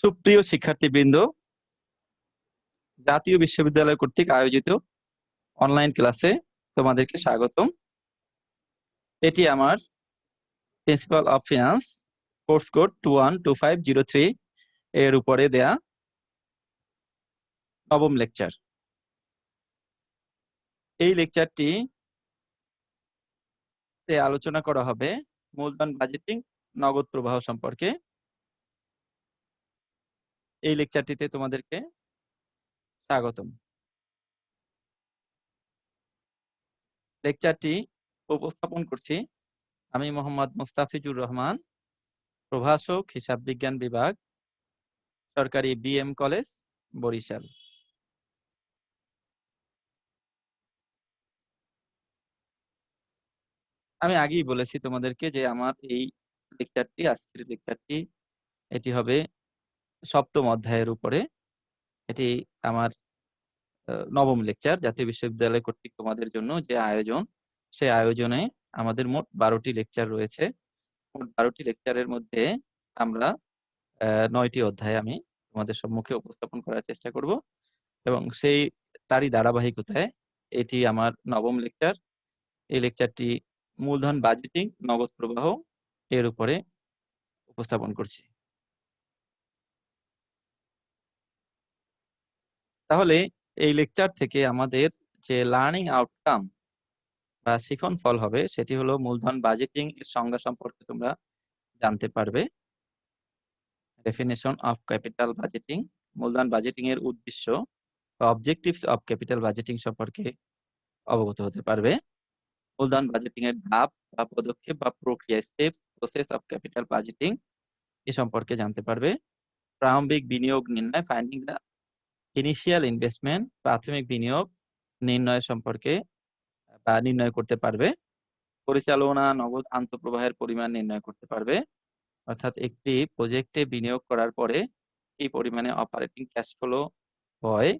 সুপ্রিয় শিক্ষার্থীবৃন্দ, জাতীয় বিশ্ববিদ্যালয় কর্তৃক আয়োজিত অনলাইন ক্লাসে তোমাদেরকে স্বাগতম। এটি আমার principal of finance course code 212503 এর উপরে দেয়া নবম লেকচার। এই লেকচারটি আলোচনা করা হবে মূলধন বাজেটিং, নগদ প্রবাহ সম্পর্কে। এই লেকচারটিতে তোমাদেরকে স্বাগতম। লেকচারটি উপস্থাপন করছি আমি মোহাম্মদ মুস্তাফিজুর রহমান, প্রভাষক, হিসাব বিজ্ঞান বিভাগ, সরকারি বিএম কলেজ, বরিশাল। আমি আগেই বলেছি তোমাদেরকে যে আমার এই লেকচারটি, আজকের লেকচারটি এটি হবে সপ্তম অধ্যায়ের উপরে। এটি আমার নবম লেকচার। জাতীয় বিশ্ববিদ্যালয় কর্তৃক তোমাদের জন্য যে আয়োজন, সেই আয়োজনে আমাদের মোট 12টি লেকচার রয়েছে। মোট 12টি লেকচারের মধ্যে আমরা 9টি অধ্যায় আমি তোমাদের সম্মুখে উপস্থাপন করার চেষ্টা করব, এবং তারই ধারাবাহিকতায় এটি আমার নবম লেকচার। এই লেকচারটি মূলধন বাজেটিং, নগদ প্রবাহ এর উপরে উপস্থাপন করছি। তাহলে এই লেকচার থেকে আমাদের যে লার্নিং আউটকাম বা শিখন ফল হবে, সেটি হলো মূলধন বাজেটিং এর সংজ্ঞা সম্পর্কে তোমরা জানতে পারবে। ডেফিনেশন অফ ক্যাপিটাল বাজেটিং, মূলধন বাজেটিং এর উদ্দেশ্য বা অবজেক্টিভস অফ ক্যাপিটাল বাজেটিং সম্পর্কে অবগত হতে পারবে। মূলধন বাজেটিং এর ধাপ বা পদক্ষেপ বা প্রক্রিয়া, steps, process of capital budgeting এ সম্পর্কে জানতে পারবে। প্রারম্ভিক বিনিয়োগ নির্ণয়, ফাইন্ডিং দ্য ইনিশিয়াল ইনভেস্টমেন্ট, প্রাথমিক বিনিয়োগ নির্ণয় সম্পর্কে বা নির্ণয় করতে পারবে। পরিচালনা, নগদ আন্তঃপ্রবাহের পরিমাণ নির্ণয় করতে পারবে, অর্থাৎ একটি প্রজেক্টে বিনিয়োগ করার পরে এই পরিমাণে অপারেটিং ক্যাশ ফ্লো হয়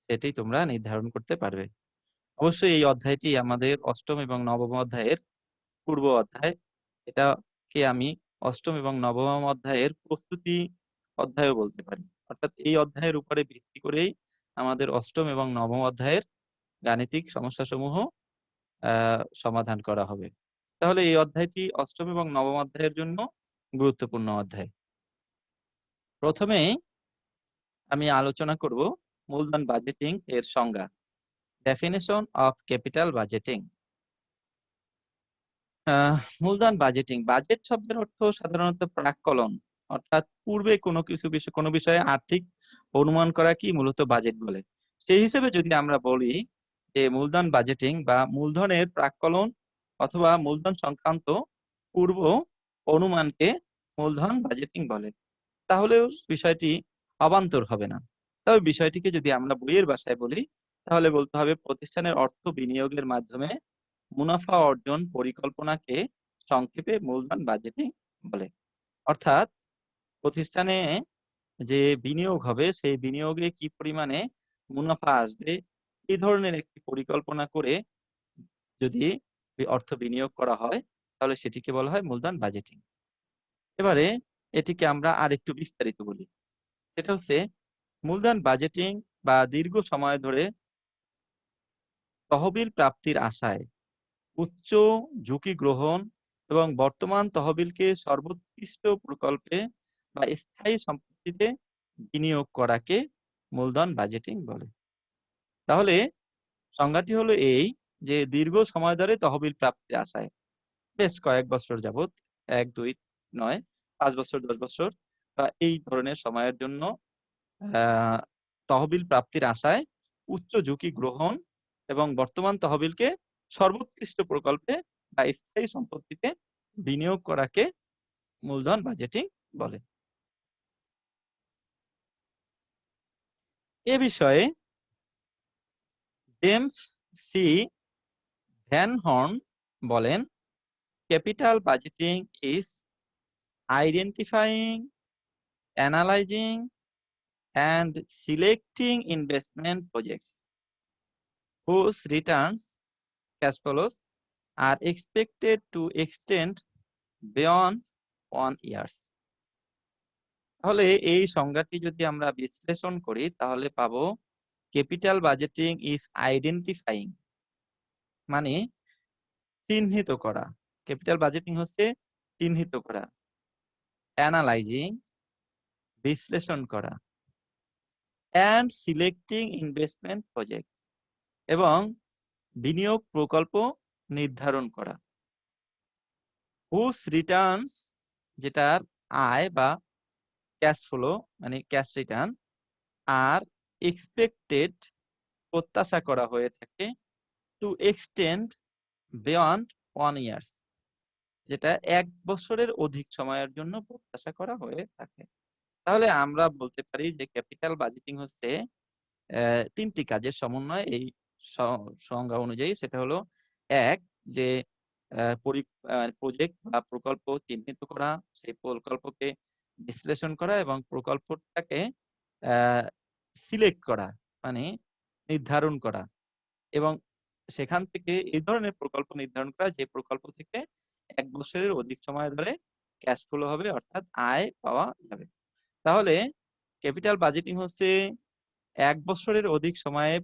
সেটি তোমরা নির্ধারণ করতে পারবে। অবশ্যই এই অধ্যায়টি আমাদের অষ্টম এবং নবম অধ্যায়ের পূর্ব অধ্যায়। এটাকে আমি অষ্টম এবং নবম অধ্যায়ের প্রস্তুতি অধ্যায়ও বলতে পারি। অর্থাৎ এই অধ্যায়ের উপরে ভিত্তি করেই আমাদের অষ্টম এবং নবম অধ্যায়ের গাণিতিক সমস্যাসমূহ সমাধান করা হবে। তাহলে এই অধ্যায়টি অষ্টম এবং নবম অধ্যায়ের জন্য গুরুত্বপূর্ণ অধ্যায়। প্রথমে আমি আলোচনা করব মূলধন বাজেটিং এর সংজ্ঞা, ডেফিনেশন অফ ক্যাপিটাল বাজেটিং। মূলধন বাজেটিং, বাজেট শব্দের অর্থ সাধারণত প্রাক্কলন, অর্থাৎ পূর্বে কোনো বিষয়ে আর্থিক অনুমান করা কি মূলত বাজেট বলে। সেই হিসেবে যদি আমরা বলি যে মূলধন বাজেটিং বা মূলধনের প্রাক্কলন অথবা মূলধন সংক্রান্ত পূর্ব অনুমানকে মূলধন বাজেটিং বলে, তাহলেও বিষয়টি অবান্তর হবে না। তবে বিষয়টিকে যদি আমরা বইয়ের ভাষায় বলি, তাহলে বলতে হবে প্রতিষ্ঠানের অর্থ বিনিয়োগের মাধ্যমে মুনাফা অর্জন পরিকল্পনাকে সংক্ষেপে মূলধন বাজেটিং বলে। অর্থাৎ প্রতিষ্ঠানে যে বিনিয়োগ হবে, সেই বিনিয়োগে কি পরিমাণে মুনাফা আসবে, এই ধরনের একটি পরিকল্পনা করে যদি অর্থ বিনিয়োগ করা হয়, তাহলে সেটিকে বলা হয় মূলধন বাজেটিং। এবারে এটিকে আমরা আরেকটু বিস্তারিত বলি। সেটা হচ্ছে মূলধন বাজেটিং বা দীর্ঘ সময় ধরে তহবিল প্রাপ্তির আশায় উচ্চ ঝুঁকি গ্রহণ এবং বর্তমান তহবিলকে সর্বোৎকৃষ্ট প্রকল্পে বা স্থায়ী সম্পত্তিতে বিনিয়োগ করাকে মূলধন বাজেটিং বলে। তাহলে সংজ্ঞাটি হলো এই যে দীর্ঘ সময় ধরে তহবিল প্রাপ্তির আশায়, বেশ কয়েক বছর যাবত, 1, 2 নয়, 5 বছর, 10 বছর বা এই ধরনের সময়ের জন্য তহবিল প্রাপ্তির আশায় উচ্চ ঝুঁকি গ্রহণ এবং বর্তমান তহবিলকে সর্বোৎকৃষ্ট প্রকল্পে বা স্থায়ী সম্পত্তিতে বিনিয়োগ করাকে মূলধন বাজেটিং বলে। এ বিষয়ে জেমস সি ভ্যান হর্ন বলেন, capital budgeting is identifying, analysing and selecting investment projects whose returns, cash flows, are expected to extend beyond 1 year. তাহলে এই সংজ্ঞাটি যদি আমরা বিশ্লেষণ করি তাহলে পাবো ক্যাপিটাল বাজেটিং ইজ আইডেন্টিফাইং মানে চিহ্নিত করা। ক্যাপিটাল বাজেটিং হচ্ছে চিহ্নিত করা, অ্যানালাইজিং বিশ্লেষণ করা, অ্যান্ড সিলেক্টিং ইনভেস্টমেন্ট প্রজেক্ট এবং বিনিয়োগ প্রকল্প নির্ধারণ করা। হুস রিটার্নস যেটার আয় বা ক্যাশ ফ্লো মানে ক্যাশ রিটার্ন আর এক্সপেক্টেড প্রত্যাশা করা হয়ে থাকে টু এক্সটেন্ড বিয়ন্ড 1 ইয়ার্স যেটা 1 বছরের অধিক সময়ের জন্য প্রত্যাশা করা হয়ে থাকে। তাহলে আমরা বলতে পারি যে ক্যাপিটাল বাজেটিং হচ্ছে 3টি কাজের সমন্বয় এই সংজ্ঞা অনুযায়ী। সেটা হলো 1 যে প্রজেক্ট বা প্রকল্প চিহ্নিত করা, সেই প্রকল্পকে বিশ্লেষণ করা এবং প্রকল্পটাকে সিলেক্ট করা মানে নির্ধারণ করা এবং সেখান থেকে এই ধরনের প্রকল্প নির্ধারণ করা যে প্রকল্প থেকে 1 বছরের অধিক সময় ধরে ক্যাশ ফ্লো হবে অর্থাৎ আয় পাওয়া যাবে। তাহলে ক্যাপিটাল বাজেটিং হচ্ছে 1 বছরের অধিক সময়ে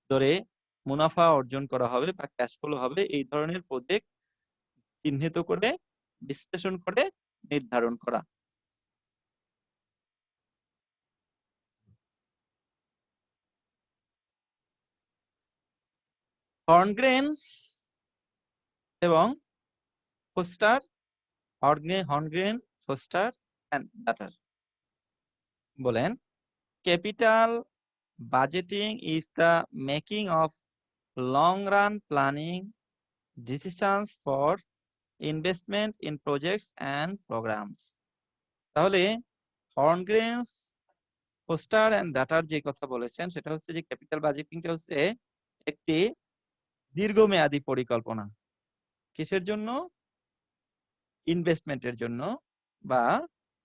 ধরে মুনাফা অর্জন করা হবে বা ক্যাশ ফ্লো হবে এই ধরনের প্রজেক্ট চিহ্নিত করে বিশ্লেষণ করে নির্ধারণ করা। হর্নগ্রেন এবং ফোস্টার হর্নগ্রেন, ফোস্টার এন্ড ডাটার বলেন capital budgeting is the making of long run planning decisions for investment in projects and programmes. তাহলে হর্নগ্রেনস, ফোস্টার এন্ড ডাটার যে কথা বলেছেন সেটা হচ্ছে যে ক্যাপিটাল বাজেটিংটা হচ্ছে একটি দীর্ঘমেয়াদী পরিকল্পনা। কিসের জন্য? ইনভেস্টমেন্টের জন্য বা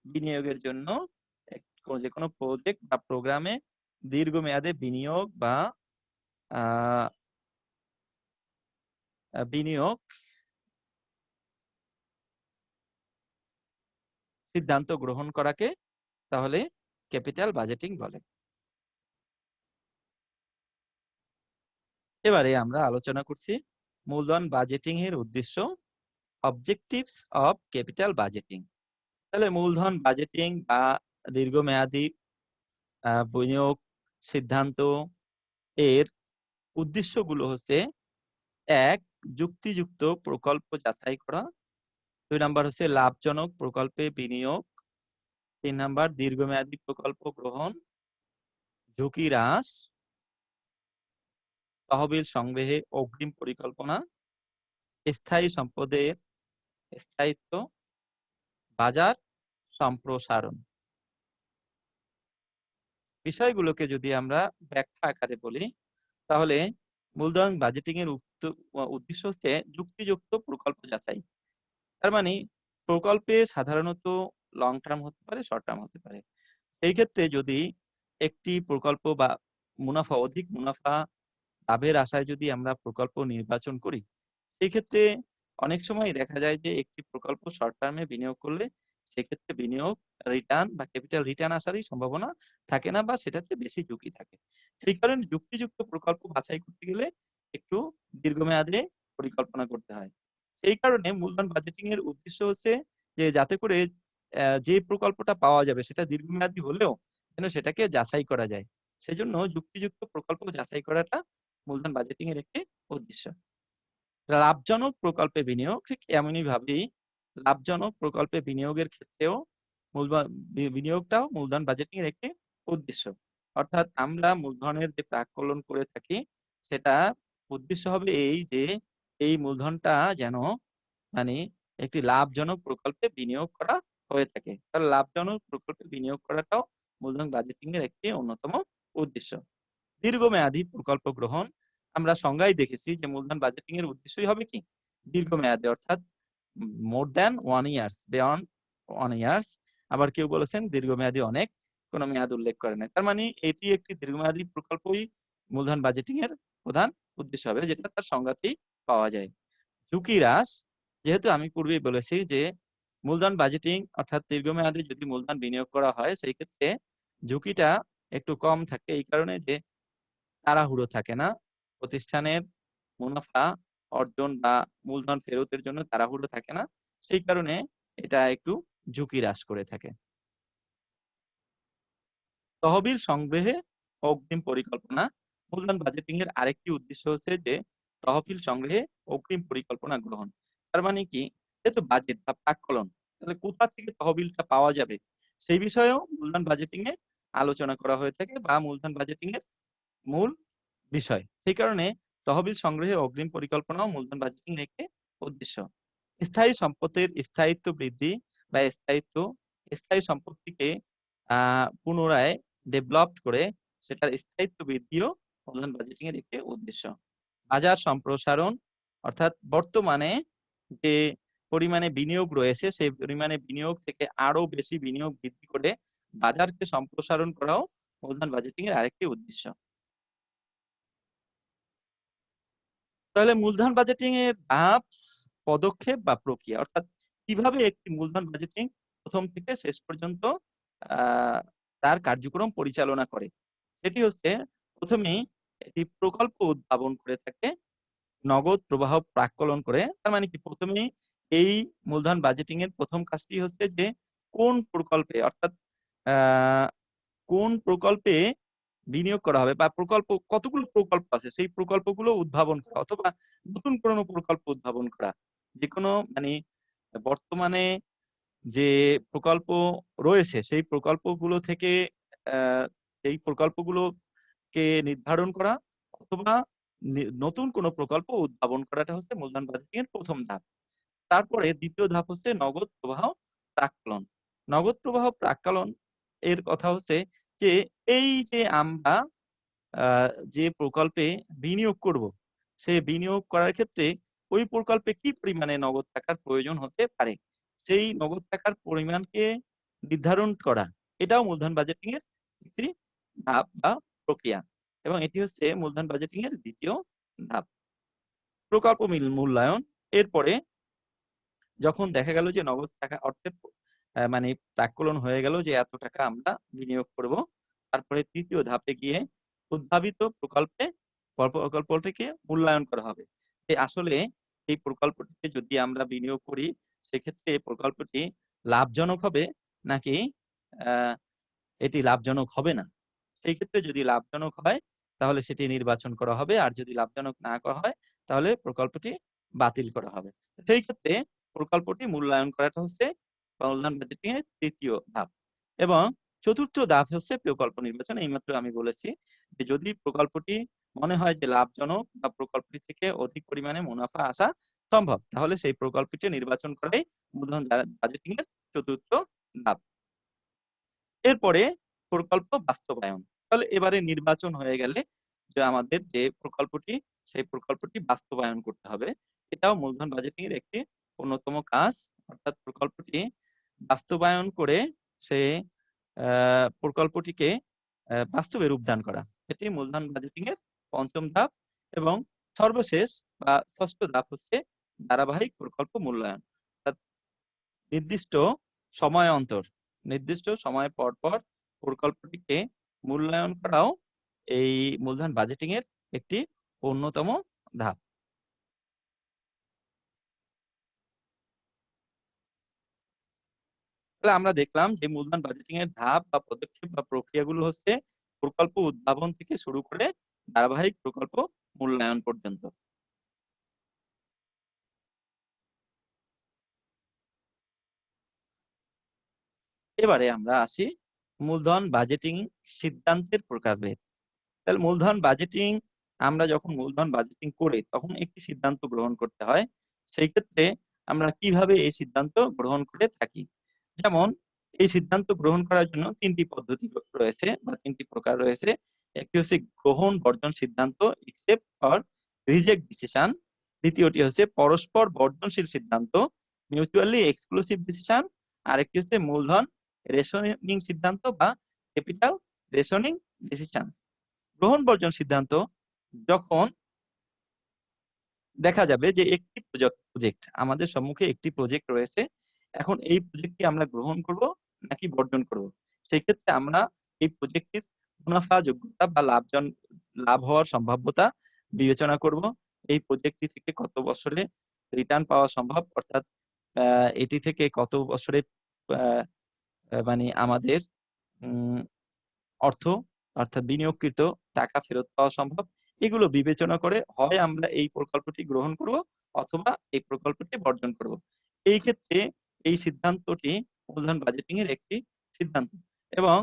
বিনিয়োগের জন্য যে কোনো প্রজেক্ট বা প্রোগ্রামে দীর্ঘমেয়াদে বিনিয়োগ বা বিনিয়োগ সিদ্ধান্ত গ্রহণ করাকে তাহলে ক্যাপিটাল বাজেটিং বলে। এবারে আমরা আলোচনা করছি মূলধন বাজেটিং এর উদ্দেশ্য, অবজেক্টিভস অফ ক্যাপিটাল বাজেটিং। তাহলে মূলধন বাজেটিং বা দীর্ঘমেয়াদী বিনিয়োগ সিদ্ধান্ত এর উদ্দেশ্যগুলো হচ্ছে 1 যুক্তিযুক্ত প্রকল্প যাচাই করা, 2 নাম্বার হচ্ছে লাভজনক প্রকল্পে বিনিয়োগ, 3 নাম্বার দীর্ঘমেয়াদী প্রকল্প গ্রহণ, ঝুঁকি হ্রাস, তহবিল সংগ্রহে অগ্রিম পরিকল্পনা, স্থায়ী সম্পদের স্থায়িত্ব, বাজার সম্প্রসারণ। বিষয়গুলোকে যদি আমরা ব্যাখ্যা আকারে বলি তাহলে মূলধন বাজেটিং এর উদ্দেশ্য হচ্ছে যুক্তিযুক্ত প্রকল্প যাচাই। তার মানে প্রকল্পে সাধারণত লং টার্ম হতে পারে, শর্ট টার্ম হতে পারে। এই ক্ষেত্রে যদি একটি প্রকল্প বা অধিক মুনাফা লাভের আশায় যদি আমরা প্রকল্প নির্বাচন করি সেই ক্ষেত্রে অনেক সময় দেখা যায় যে একটি প্রকল্প শর্ট টার্মে বিনিয়োগ করলে সেক্ষেত্রে বিনিয়োগ রিটার্ন বা ক্যাপিটাল রিটার্ন আসারই সম্ভাবনা থাকে না বা সেটাতে বেশি ঝুঁকি থাকে। সেই কারণে যুক্তিযুক্ত প্রকল্প বাছাই করতে গেলে একটু দীর্ঘমেয়াদে পরিকল্পনা করতে হয়। এই কারণে মূলধন বাজেটিং এর উদ্দেশ্য হচ্ছে যে যাতে করে যে প্রকল্পটা পাওয়া যাবে সেটা দীর্ঘমেয়াদী হলেও যেন সেটাকে যাচাই করা যায়। সেজন্য যুক্তিযুক্ত প্রকল্প যাচাই করাটা মূলধন বাজেটিং এর একটি উদ্দেশ্য। লাভজনক প্রকল্পে বিনিয়োগ ঠিক এমনই ভাবেই লাভজনক প্রকল্পে বিনিয়োগের ক্ষেত্রেও বিনিয়োগটাও মূলধন বাজেটিং এর একটি উদ্দেশ্য। অর্থাৎ আমরা মূলধনের যে প্রাক্কলন করে থাকি সেটা উদ্দেশ্য হবে এই যে এই মূলধনটা যেন মানে একটি লাভজনক প্রকল্পে বিনিয়োগ করা হয়ে থাকে। তাহলে লাভজনক প্রকল্পে বিনিয়োগ করাটাও মূলধন বাজেটিং এর একটি অন্যতম উদ্দেশ্য। দীর্ঘমেয়াদী প্রকল্প গ্রহণ আমরা সংজ্ঞায় দেখেছি যে মূলধন বাজেটিং এর উদ্দেশ্যই হবে কি দীর্ঘমেয়াদী অর্থাৎ more than 1 years, beyond 1 years. আবার কেউ বলেছেন দীর্ঘমেয়াদী অনেক, কোনো মেয়াদ উল্লেখ করে নাই। তার মানে এটি একটি দীর্ঘমেয়াদী প্রকল্পই মূলধন বাজেটিং এর প্রধান উদ্দেশ্য হবে যেটা তার সংজ্ঞাতেই পাওয়া যায়। ঝুঁকি হ্রাস, যেহেতু আমি পূর্বেই বলেছি যে মূলধন বাজেটিং অর্থাৎ দীর্ঘমেয়াদে যদি মূলধন বিনিয়োগ করা হয় সেই ক্ষেত্রে ঝুঁকিটা একটু কম থাকে, এই কারণে যে তাড়াহুড়ো থাকে না প্রতিষ্ঠানের মুনাফা অর্জন বা মূলধন ফেরতের জন্য তাড়াহুড়ো থাকে না, সেই কারণে এটা একটু ঝুঁকি হ্রাস করে থাকে। তহবিল সংগ্রহে অগ্রিম পরিকল্পনা। মূলধন বাজেটিং এর আরেকটি উদ্দেশ্য হচ্ছে যে তহবিল সংগ্রহে অগ্রিম পরিকল্পনা গ্রহণ। তার মানে কি, যেহেতু বাজেট বা প্রাক্কলন, তাহলে কোথা থেকে তহবিলটা পাওয়া যাবে সেই বিষয়েও মূলধন বাজেটিং এ আলোচনা করা হয়ে থাকে বা মূলধন বাজেটিং এর মূল বিষয়। সেই কারণে তহবিল সংগ্রহে অগ্রিম পরিকল্পনাও মূলধন বাজেটিং এর একটি উদ্দেশ্য। স্থায়ী সম্পদের স্থায়িত্ব বৃদ্ধি বা স্থায়ী সম্পত্তিকে পুনরায় ডেভেলপড করে সেটার স্থায়িত্ব বৃদ্ধিও মূলধন বাজেটিং এর একটি উদ্দেশ্য। বাজার সম্প্রসারণ অর্থাৎ বর্তমানে যে পরিমাণে বিনিয়োগ রয়েছে সেই পরিমাণে বিনিয়োগ থেকে আরো বেশি বিনিয়োগ বৃদ্ধি করে বাজারকে সম্প্রসারণ করাও মূলধন বাজেটিং এর আরেকটি উদ্দেশ্য। তাহলে মূলধন বাজেটিং এর ধাপ, পদক্ষেপ বা প্রক্রিয়া অর্থাৎ কিভাবে একটি মূলধন বাজেটিং প্রথম থেকে শেষ পর্যন্ত তার কার্যক্রম পরিচালনা করে, সেটি হচ্ছে প্রথমেই একটি প্রকল্প উদ্ভাবন করে থাকে নগদ প্রবাহ প্রাক্কলন করে। তার মানে কি, প্রথমেই এই মূলধন বাজেটিং এর প্রথম কাজটি হচ্ছে যে কোন প্রকল্পে অর্থাৎ আহ কোন প্রকল্পে বিনিয়োগ করা হবে বা কতগুলো প্রকল্প আছে সেই প্রকল্পগুলো উদ্ভাবন করা অথবা নতুন কোনো প্রকল্প উদ্ভাবন করা। যেকোনো মানে বর্তমানে যে প্রকল্প রয়েছে সেই প্রকল্পগুলো থেকে সেই প্রকল্পগুলোকে নির্ধারণ করা অথবা নতুন কোনো প্রকল্প উদ্ভাবন করাটা হচ্ছে মূলধন বাজেটিং এর প্রথম ধাপ। তারপরে দ্বিতীয় ধাপ হচ্ছে নগদ প্রবাহ প্রাক্কলন। নগদ প্রবাহ প্রাক্কলন এর কথা হচ্ছে যে এই যে আমরা যে প্রকল্পে বিনিয়োগ করব, সে বিনিয়োগ করার ক্ষেত্রে ওই প্রকল্পে কি পরিমাণে নগদ টাকার প্রয়োজন হতে পারে, সেই নগদ টাকার পরিমাণকে নির্ধারণ করা, এটাও মূলধন বাজেটিং এর একটি ধাপ বা প্রক্রিয়া এবং এটি হচ্ছে মূলধন বাজেটিং এর দ্বিতীয় ধাপ। প্রকল্প মূল্যায়ন। এরপরে যখন দেখা গেল যে নগদ টাকা অর্থের মানে প্রাক্কলন হয়ে গেল যে এত টাকা আমরা বিনিয়োগ করব, তারপরে তৃতীয় ধাপে গিয়ে উদ্ভাবিত প্রকল্পটিকে মূল্যায়ন করা হবে যে আসলে এই প্রকল্পটিতে যদি আমরা বিনিয়োগ করি সেক্ষেত্রে প্রকল্পটি লাভজনক হবে নাকি এটি লাভজনক হবে না। সেই ক্ষেত্রে যদি লাভজনক হয় তাহলে সেটি নির্বাচন করা হবে, আর যদি লাভজনক না করা হয় তাহলে প্রকল্পটি বাতিল করা হবে। সেই ক্ষেত্রে প্রকল্পটি মূল্যায়ন করাটা হচ্ছে মূলধন বাজেটিং এর তৃতীয় ধাপ এবং চতুর্থ ধাপ হচ্ছে প্রকল্প নির্বাচন। এইমাত্র আমি বলেছি যে যদি প্রকল্পটি মনে হয় যে লাভজনক বা প্রকল্পটি থেকে অধিক পরিমাণে মুনাফা আসা সম্ভব, তাহলে সেই প্রকল্পটি নির্বাচন করাই মূলধন বাজেটিং এর চতুর্থ ধাপ। এরপরে প্রকল্প বাস্তবায়ন। তাহলে এবারে নির্বাচন হয়ে গেলে যে আমাদের যে প্রকল্পটি সেই প্রকল্পটি বাস্তবায়ন করতে হবে। এটাও মূলধন বাজেটিং এর একটি অন্যতম কাজ। অর্থাৎ প্রকল্পটি বাস্তবায়ন করে সে প্রকল্পটিকে বাস্তবে রূপদান করা। এটি মূলধন বাজেটিং এর পঞ্চম ধাপ এবং সর্বশেষ বা ষষ্ঠ ধাপ হচ্ছে ধারাবাহিক প্রকল্প মূল্যায়ন। অর্থাৎ নির্দিষ্ট সময় অন্তর, নির্দিষ্ট সময় পর পর প্রকল্পটিকে মূল্যায়ন করাও এই মূলধন বাজেটিং এর একটি অন্যতম ধাপ। তাহলে আমরা দেখলাম যে মূলধন বাজেটিং এর ধাপ বা পদক্ষেপ বা প্রক্রিয়াগুলো হচ্ছে প্রকল্প উদ্ভাবন থেকে শুরু করে ধারাবাহিক প্রকল্প মূল্যায়ন পর্যন্ত। এবারে আমরা আসি মূলধন বাজেটিং সিদ্ধান্তের প্রকারভেদ। তাহলে মূলধন বাজেটিং, আমরা যখন মূলধন বাজেটিং করি তখন একটি সিদ্ধান্ত গ্রহণ করতে হয়। সেই ক্ষেত্রে আমরা কিভাবে এই সিদ্ধান্ত গ্রহণ করে থাকি, যেমন এই সিদ্ধান্ত গ্রহণ করার জন্য তিনটি পদ্ধতি রয়েছে বা তিনটি প্রকার রয়েছে। একটি হচ্ছে গ্রহণ বর্জন সিদ্ধান্ত, একসেপ্ট অর রিজেক্ট ডিসিশন। দ্বিতীয়টি হচ্ছে পরস্পর বর্জনশীল সিদ্ধান্ত, মিউচুয়ালি এক্সক্লুসিভ ডিসিশন। আরেকটি হচ্ছে মূলধন রেশনিং সিদ্ধান্ত বা ক্যাপিটাল রেশনিং ডিসিশন। গ্রহণ বর্জন সিদ্ধান্ত যখন দেখা যাবে যে একটি প্রজেক্ট আমাদের সম্মুখে একটি প্রজেক্ট রয়েছে, এখন এই প্রজেক্টটি আমরা গ্রহণ করব নাকি বর্জন করব। সেক্ষেত্রে আমরা এই প্রজেক্টটির মুনাফা যোগ্যতা বা লাভ হওয়ার সম্ভাব্যতা বিবেচনা করব। এই প্রজেক্টটি থেকে কত বছরে রিটার্ন পাওয়া সম্ভব, অর্থাৎ এটি থেকে কত বছরে আ মানে আমাদের উম অর্থ অর্থাৎ বিনিয়োগকৃত টাকা ফেরত পাওয়া সম্ভব। এগুলো বিবেচনা করে হয় আমরা এই প্রকল্পটি গ্রহণ করব অথবা এই প্রকল্পটি বর্জন করব। এই ক্ষেত্রে এই সিদ্ধান্তটি মূলধন বাজেটিং এর একটি সিদ্ধান্ত এবং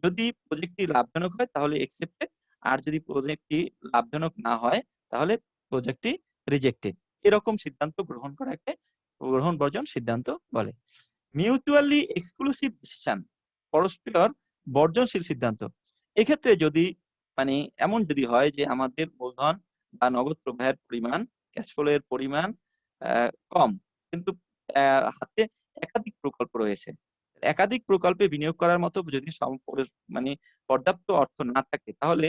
যদি প্রজেক্টটি লাভজনক হয় তাহলে অ্যাকসেপ্টেড, আর যদি প্রজেক্টটি লাভজনক না হয় তাহলে প্রজেক্টটি রিজেক্টেড। এরকম সিদ্ধান্ত গ্রহণ করাকে গ্রহণ বর্জন সিদ্ধান্ত বলে। মিউচুয়ালি এক্সক্লুসিভ ডিসিশন, পরস্পর বর্জনশীল সিদ্ধান্ত। এক্ষেত্রে যদি মানে এমন যদি হয় যে আমাদের মূলধন বা নগদ প্রবাহের পরিমাণ, ক্যাশ ফ্লো এর পরিমাণ কম, কিন্তু হাতে একাধিক প্রকল্প রয়েছে। একাধিক প্রকল্পে বিনিয়োগ করার মতো যদি মানে পর্যাপ্ত অর্থ না থাকে তাহলে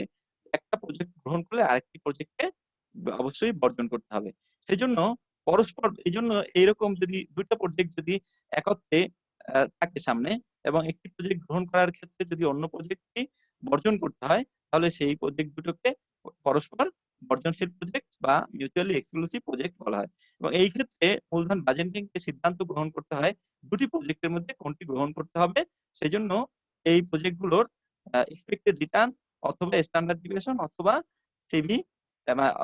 একটা প্রজেক্ট গ্রহণ করলে আরেকটি প্রজেক্টকে অবশ্যই বর্জন করতে হবে। সেজন্য এইজন্য এইরকম যদি ২ টা প্রজেক্ট যদি একত্রে থাকে সামনে এবং একটি প্রজেক্ট গ্রহণ করার ক্ষেত্রে যদি অন্য প্রজেক্টটি বর্জন করতে হয়, তাহলে সেই প্রজেক্ট দুটোকে পরস্পর বর্জনশীল প্রজেক্ট বা মিউচুয়ালি এক্সক্লুসিভ প্রজেক্ট বলা হয়। এবং এই ক্ষেত্রে মূলধন বাজেটিং যে সিদ্ধান্ত গ্রহণ করতে হয়, ২ টি প্রজেক্টের মধ্যে কোনটি গ্রহণ করতে হবে, সেজন্য এই প্রজেক্টগুলোর এক্সপেক্টেড রিটার্ন অথবা স্ট্যান্ডার্ড ডেভিয়েশন অথবা সিভি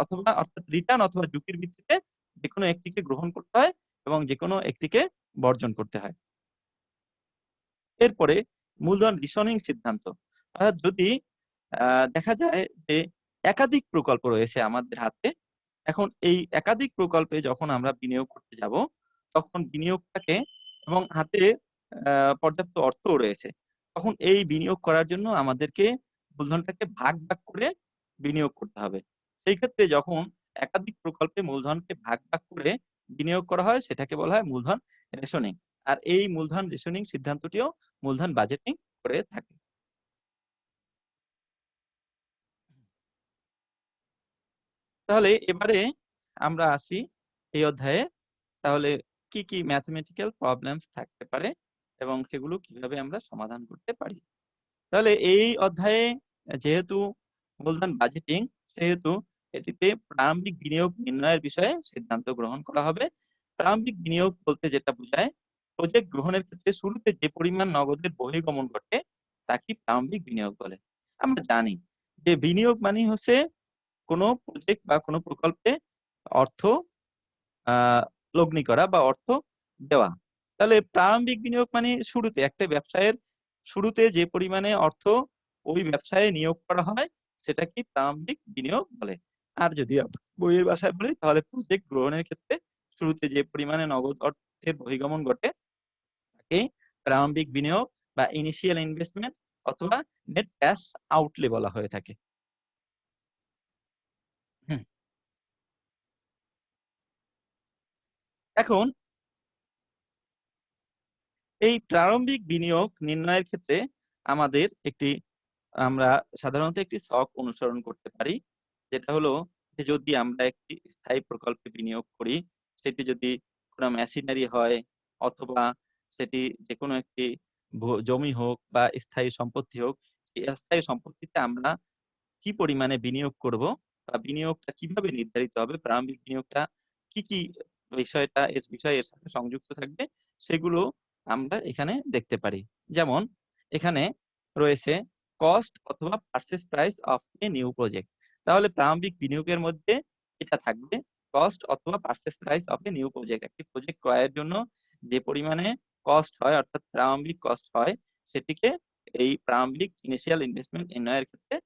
অথবা অর্থাৎ রিটার্ন অথবা ঝুঁকির ভিত্তিতে যেকোনো একটিকে গ্রহণ করতে হয় এবং যেকোনো একটিকে বর্জন করতে হয়। এরপরে মূলধন রিসনিং সিদ্ধান্ত। অর্থাৎ যদি আ দেখা যায় যে একাধিক প্রকল্প রয়েছে আমাদের হাতে। এখন এই একাধিক প্রকল্পে যখন আমরা বিনিয়োগ করতে যাব, তখন বিনিয়োগটাকে এবং হাতে পর্যাপ্ত অর্থও রয়েছে। তখন এই বিনিয়োগ করার জন্য আমাদেরকে মূলধনটাকে ভাগ করে বিনিয়োগ করতে হবে। সেই ক্ষেত্রে যখন একাধিক প্রকল্পে মূলধনকে ভাগ করে বিনিয়োগ করা হয় সেটাকে বলা হয় মূলধন রেশনিং। আর এই মূলধন রেশনিং সিদ্ধান্তটিও মূলধন বাজেটিং করে থাকে। তাহলে এবারে আমরা আসি এই অধ্যায়ে। তাহলে কি ম্যাথমেটিক্যাল প্রবলেমস থাকতে পারে এবং সেগুলো কিভাবে আমরা সমাধান করতে পারি। তাহলে এই অধ্যায়ে যেহেতু মূলধন বাজেটিং, সেহেতু এটিতে প্রারম্ভিক বিনিয়োগ নির্ণয়ের বিষয়ে সিদ্ধান্ত গ্রহণ করা হবে। প্রারম্ভিক বিনিয়োগ বলতে যেটা বোঝায়, প্রজেক্ট গ্রহণের ক্ষেত্রে শুরুতে যে পরিমাণ নগদের বহির্গমন ঘটে তাকে প্রারম্ভিক বিনিয়োগ বলে। আমরা জানি যে বিনিয়োগ মানেই হচ্ছে কোনো প্রজেক্ট বা কোনো প্রকল্পে অর্থ আ লগ্নি করা বা অর্থ দেওয়া। তাহলে প্রারম্ভিক বিনিয়োগ মানে শুরুতে একটা ব্যবসায়ের শুরুতে যে পরিমাণে অর্থ ওই ব্যবসায়ে নিয়োগ করা হয় সেটাকেই প্রারম্ভিক বিনিয়োগ বলে। আর যদি বইয়ের ভাষায় বলি তাহলে প্রজেক্ট গ্রহণের ক্ষেত্রে শুরুতে যে পরিমাণে নগদ অর্থের বহির্গমন ঘটে তাকেই প্রারম্ভিক বিনিয়োগ বা ইনিশিয়াল ইনভেস্টমেন্ট অথবা নেট ক্যাশ আউটলে বলা হয়ে থাকে। হুম, এখন এই প্রারম্ভিক বিনিয়োগ নির্ণয়ের ক্ষেত্রে আমাদের আমরা সাধারণত একটি ছক অনুসরণ করতে পারি। যেটা হলো যে যদি আমরা একটি স্থায়ী প্রকল্পে বিনিয়োগ করি, সেটি যদি কোনো মেশিনারি হয় অথবা সেটি যেকোনো একটি জমি হোক বা স্থায়ী সম্পত্তি হোক, এই স্থায়ী সম্পত্তিতে আমরা কি পরিমাণে বিনিয়োগ করব বা বিনিয়োগটা কিভাবে নির্ধারিত হবে, প্রারম্ভিক বিনিয়োগটা কি বিষয় এর সাথে সংযুক্ত থাকবে সেগুলো আমরা এখানে দেখতে পারি। যেমন এখানে রয়েছে কস্ট অথবা purchase price of a new project. তাহলে প্রারম্ভিক বিনিয়োগের মধ্যে এটা থাকবে কস্ট অথবা purchase price of a new project. একটি প্রজেক্ট ক্রয়ের জন্য যে পরিমাণে কস্ট হয় অর্থাৎ প্রারম্ভিক কস্ট হয় সেটিকে এই প্রারম্ভিক ইনিশিয়াল ইনভেস্টমেন্ট নির্ণয়ের ক্ষেত্রে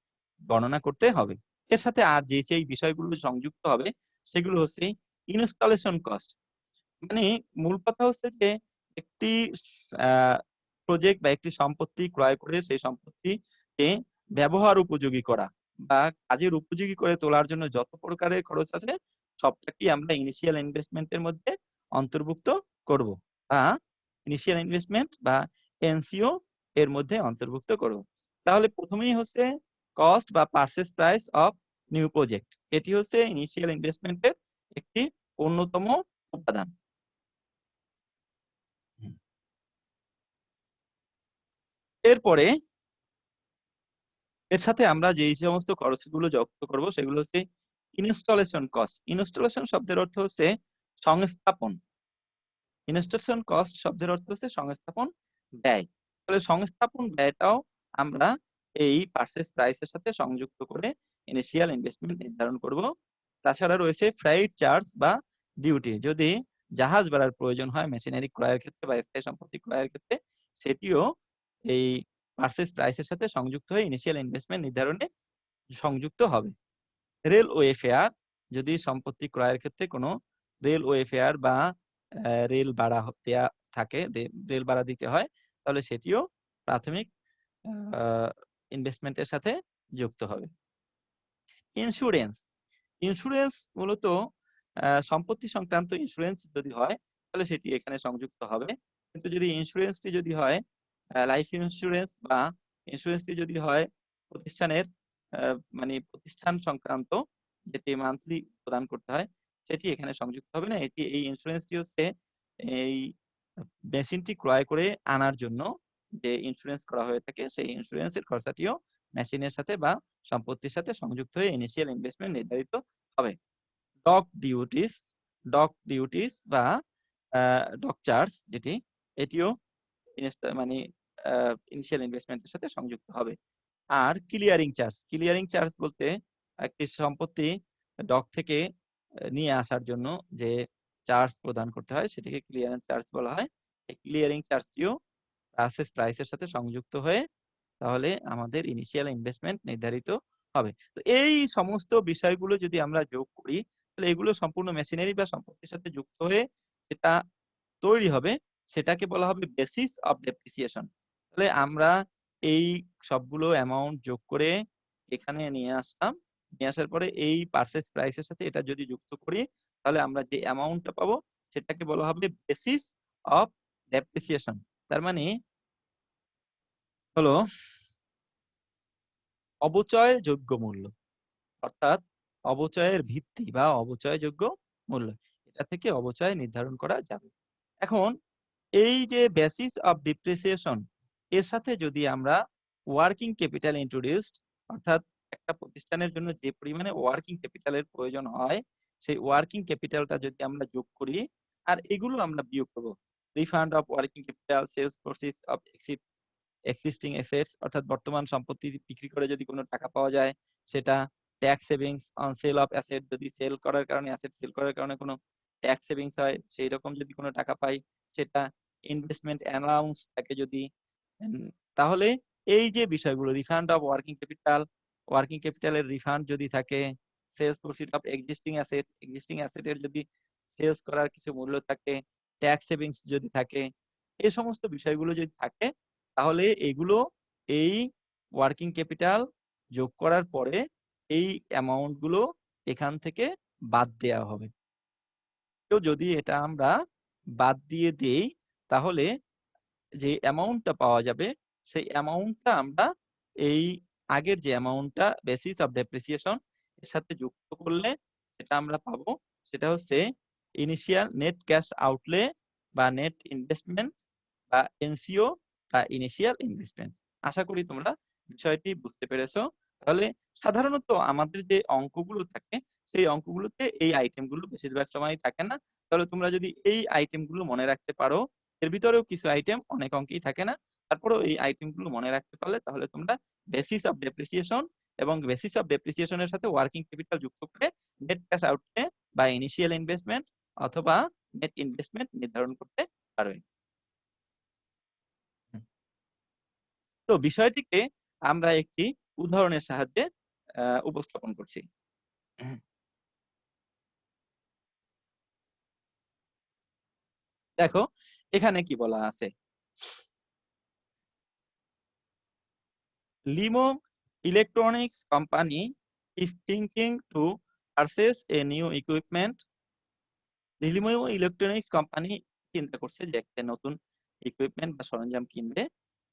গণনা করতে হবে। এর সাথে আর যেই বিষয়গুলো সংযুক্ত হবে সেগুলো হচ্ছে ইনস্টলেশন কস্ট। মানে মূল কথা হচ্ছে যে একটি আ প্রজেক্ট বা একটি সম্পত্তি ক্রয় করে সেই সম্পত্তিকে ব্যবহার উপযোগী করা বা কাজের উপযোগী করে তোলার জন্য যত প্রকারের খরচ আছে সবটাকেই আমরা ইনিশিয়াল ইনভেস্টমেন্ট এর মধ্যে অন্তর্ভুক্ত করব। বা ইনিশিয়াল ইনভেস্টমেন্ট বা এনসিও এর মধ্যে অন্তর্ভুক্ত করব। তাহলে ১ম এই হচ্ছে কস্ট বা purchase price of new project. এটি হচ্ছে ইনিশিয়াল ইনভেস্টমেন্ট এর একটি অন্যতম উপাদান। এরপরে এর সাথে আমরা যেই সমস্ত খরচগুলো যুক্ত করব সেগুলো হচ্ছে ইনস্টলেশন কস্ট। ইনস্টলেশন শব্দের অর্থ হচ্ছে সংস্থাপন। ইনস্টলেশন কস্ট শব্দের অর্থ হচ্ছে সংস্থাপন ব্যয়। তাহলে সংস্থাপন ব্যয়টাও আমরা এই পারচেজ প্রাইস এর সাথে সংযুক্ত করে ইনিশিয়াল ইনভেস্টমেন্ট নির্ধারণ করব। তাছাড়া রয়েছে ফ্রাইট চার্জ বা ডিউটি। যদি জাহাজ ভাড়ার প্রয়োজন হয় মেশিনারি ক্রয়ের ক্ষেত্রে বা স্থায়ী সম্পত্তি ক্রয়ের ক্ষেত্রে, সেটিও এই পারচেজ প্রাইস এর সাথে সংযুক্ত হয়ে ইনিশিয়াল ইনভেস্টমেন্ট নির্ধারণে সংযুক্ত হবে। রেলওয়ে ফেয়ার, যদি সম্পত্তি ক্রয়ের ক্ষেত্রে কোনো রেলওয়ে ফেয়ার বা রেল ভাড়া দেয়া থাকে, রেল ভাড়া দিতে হয়, তাহলে সেটিও প্রাথমিক আ ইনভেস্টমেন্টের সাথে যুক্ত হবে। ইন্সুরেন্স, ইন্সুরেন্স মূলত সম্পত্তি সংক্রান্ত ইন্সুরেন্স যদি হয় তাহলে সেটি এখানে সংযুক্ত হবে। কিন্তু যদি ইন্সুরেন্সটি যদি হয় লাইফ ইন্সুরেন্স বা ইন্সুরেন্সটি যদি হয় প্রতিষ্ঠানের মানে প্রতিষ্ঠান সংক্রান্ত, যেটি মান্থলি প্রদান করতে হয়, সেটি এখানে সংযুক্ত হবে না। এই ইন্সুরেন্সটি হচ্ছে এই মেশিনটি ক্রয় করে আনার জন্য যে ইন্সুরেন্স করা হয়ে থাকে সেই ইন্সুরেন্সের খরচাটিও মেশিনের সাথে বা সম্পত্তির সাথে সংযুক্ত হয়ে ইনিশিয়াল ইনভেস্টমেন্ট নির্ধারিত হবে। ডক ডিউটিস, ডক ডিউটিস বা ডক চার্জ যেটি, এটিও মানে ইনিশিয়াল ইনভেস্টমেন্টের সাথে সংযুক্ত হবে। আর ক্লিয়ারিং চার্জ, ক্লিয়ারিং চার্জ বলতে একটি সম্পত্তি ডক থেকে নিয়ে আসার জন্য যে চার্জ প্রদান করতে হয় সেটিকে ক্লিয়ারেন্স চার্জ বলা হয়। এই ক্লিয়ারিং চার্জটিও পারচেজ প্রাইস এর সাথে সংযুক্ত হয়ে তাহলে আমাদের ইনিশিয়াল ইনভেস্টমেন্ট নির্ধারিত হবে। তো এই সমস্ত বিষয়গুলো যদি আমরা যোগ করি তাহলে এগুলো সম্পূর্ণ মেশিনারি বা সম্পত্তির সাথে যুক্ত হয়ে যেটা তৈরি হবে সেটাকে বলা হবে বেসিস অফ ডেপ্রিসিয়েশন। তাহলে আমরা এই সবগুলো অ্যামাউন্ট যোগ করে এখানে নিয়ে আসলাম। নিয়ে আসার পরে এই পারচেজ প্রাইস এর সাথে এটা যদি যুক্ত করি তাহলে আমরা যে অ্যামাউন্টটা পাবো সেটাকে বলা হবে বেসিস অফ ডেপ্রিসিয়েশন। তার মানে হলো অবচয়যোগ্য মূল্য। অর্থাৎ অবচয়ের ভিত্তি বা অবচয়যোগ্য মূল্য। এটা থেকে অবচয় নির্ধারণ করা যাবে। এখন এই যে বেসিস অফ ডিপ্রিসিয়েশন এর সাথে যদি আমরা ওয়ার্কিং ক্যাপিটাল ইন্ট্রোডিউসড, অর্থাৎ একটা প্রতিষ্ঠানের জন্য যে পরিমাণে ওয়ার্কিং ক্যাপিটালের প্রয়োজন হয় সেই ওয়ার্কিং ক্যাপিটালটা যদি আমরা যোগ করি আর এগুলো আমরা বিয়োগ করব। Refund of working capital, sales proceeds of existing assets, অর্থাৎ বর্তমান সম্পত্তি বিক্রি করে যদি কোনো টাকা পাওয়া যায় সেটা, tax savings on sell of asset, যদি সেল করার কারণে অ্যাসেট সেল করার কারণে কোনো ট্যাক্স সেভিংস হয় সেই রকম যদি কোনো টাকা পাই সেটা, ইনভেস্টমেন্ট অ্যালাউন্স থাকে যদি, তাহলে এই যে বিষয়গুলো refund of working capital, working ক্যাপিটালের রিফান্ড যদি থাকে, sales proceed of existing asset, existing অ্যাসেটের যদি সেলস করার কিছু মূল্য থাকে, ট্যাক্স সেভিংস যদি থাকে, এই সমস্ত বিষয়গুলো যদি থাকে তাহলে এগুলো এই ওয়ার্কিং ক্যাপিটাল যোগ করার পরে এই অ্যামাউন্ট গুলো এখান থেকে বাদ দেওয়া হবে। তো যদি এটা আমরা বাদ দিয়ে দেই তাহলে যে অ্যামাউন্টটা পাওয়া যাবে সেই অ্যামাউন্টটা আমরা এই আগের যে অ্যামাউন্টটা বেসিস অফ ডেপ্রিসিয়েশন এর সাথে যুক্ত করলে সেটা আমরা পাবো, সেটা হচ্ছে ইনিশিয়াল নেট ক্যাশ আউটলে বা নেট ইনভেস্টমেন্ট বা এনসিও বা ইনিশিয়াল ইনভেস্টমেন্ট। আশা করি তোমরা বিষয়টি বুঝতে পেরেছো। তাহলে সাধারণত আমাদের যে অঙ্কগুলো থাকে সেই অঙ্কগুলোতে এই আইটেমগুলো বেশিরভাগ সময়ই থাকে না। তাহলে তোমরা যদি এই আইটেমগুলো মনে রাখতে পারো, এর ভিতরেও কিছু আইটেম অনেক অঙ্কেই থাকে না, তারপরেও এই আইটেমগুলো মনে রাখতে পারলে তাহলে তোমরা বেসিস অফ ডেপ্রিসিয়েশন এবং বেসিস অফ ডেপ্রিসিয়েশন এর সাথে ওয়ার্কিং ক্যাপিটাল যুক্ত করে নেট ক্যাশ আউটলে বা ইনিশিয়াল ইনভেস্টমেন্ট অথবা নেট ইনভেস্টমেন্ট নির্ধারণ করতে পারবে। হুম। তো বিষয়টিকে আমরা একটি উদাহরণের সাহায্যে উপস্থাপন করছি। হুম। দেখো এখানে কি বলা আছে। Limo electronics company is thinking to purchase a new equipment. Limo electronics company চিন্তা করছে যে একটা নতুন ইকুইপমেন্ট বা সরঞ্জাম কিনবে।